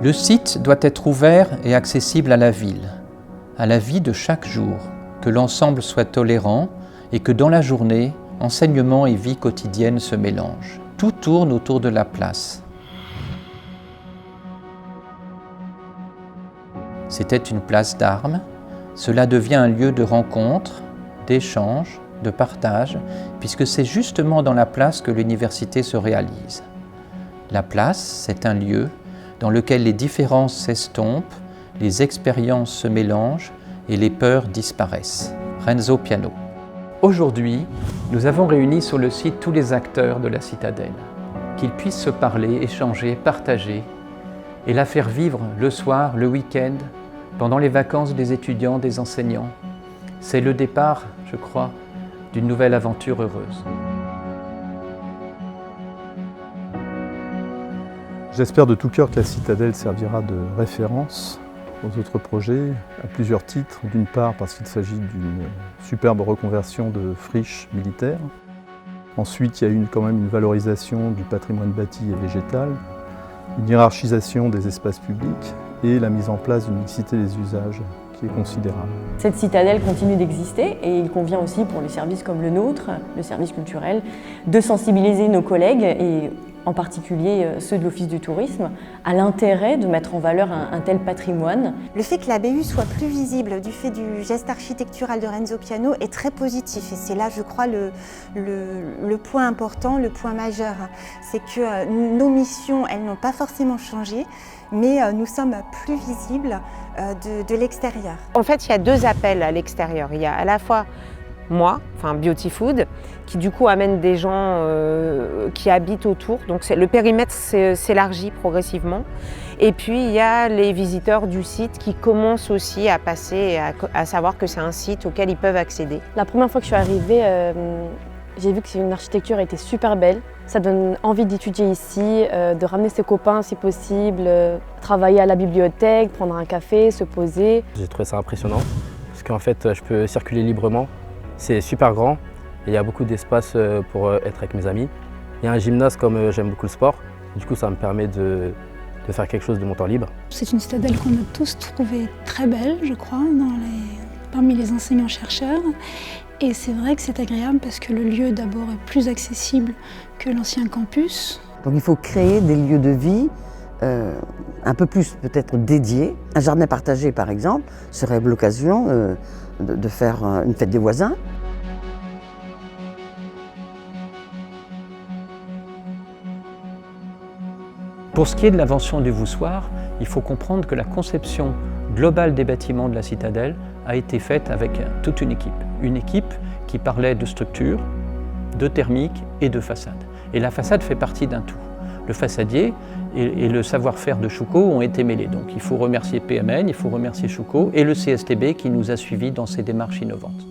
Le site doit être ouvert et accessible à la ville, à la vie de chaque jour, que l'ensemble soit tolérant et que dans la journée, enseignement et vie quotidienne se mélangent. Tout tourne autour de la place. C'était une place d'armes. Cela devient un lieu de rencontre, d'échange, de partage, puisque c'est justement dans la place que l'université se réalise. La place, c'est un lieu dans lequel les différences s'estompent, les expériences se mélangent et les peurs disparaissent. Renzo Piano. Aujourd'hui, nous avons réuni sur le site tous les acteurs de la citadelle, qu'ils puissent se parler, échanger, partager et la faire vivre le soir, le week-end, pendant les vacances des étudiants, des enseignants. C'est le départ, je crois, d'une nouvelle aventure heureuse. J'espère de tout cœur que la citadelle servira de référence aux autres projets, à plusieurs titres. D'une part parce qu'il s'agit d'une superbe reconversion de friches militaires. Ensuite, il y a quand même une valorisation du patrimoine bâti et végétal, une hiérarchisation des espaces publics et la mise en place d'une mixité des usages qui est considérable. Cette citadelle continue d'exister et il convient aussi pour les services comme le nôtre, le service culturel, de sensibiliser nos collègues et en particulier ceux de l'Office du tourisme, à l'intérêt de mettre en valeur un tel patrimoine. Le fait que la BU soit plus visible du fait du geste architectural de Renzo Piano est très positif et c'est là, je crois, le point important, le point majeur. C'est que nos missions, elles n'ont pas forcément changé, mais nous sommes plus visibles de l'extérieur. En fait, il y a deux appels à l'extérieur. Il y a à la fois moi, enfin Beauty Food, qui du coup amène des gens qui habitent autour. Donc le périmètre s'élargit progressivement. Et puis il y a les visiteurs du site qui commencent aussi à passer, à savoir que c'est un site auquel ils peuvent accéder. La première fois que je suis arrivée, j'ai vu que une architecture était super belle. Ça donne envie d'étudier ici, de ramener ses copains si possible, travailler à la bibliothèque, prendre un café, se poser. J'ai trouvé ça impressionnant parce qu'en fait je peux circuler librement. C'est super grand et il y a beaucoup d'espace pour être avec mes amis. Il y a un gymnase comme j'aime beaucoup le sport. Du coup, ça me permet de faire quelque chose de mon temps libre. C'est une citadelle qu'on a tous trouvée très belle, je crois, parmi les enseignants-chercheurs. Et c'est vrai que c'est agréable parce que le lieu d'abord est plus accessible que l'ancien campus. Donc il faut créer des lieux de vie un peu plus peut-être dédiés. Un jardin partagé par exemple serait l'occasion de faire une fête des voisins. Pour ce qui est de l'invention du voussoir, il faut comprendre que la conception globale des bâtiments de la citadelle a été faite avec toute une équipe. Une équipe qui parlait de structure, de thermique et de façade. Et la façade fait partie d'un tout. Le façadier et le savoir-faire de Choucault ont été mêlés. Donc il faut remercier PMN, il faut remercier Choucault et le CSTB qui nous a suivis dans ces démarches innovantes.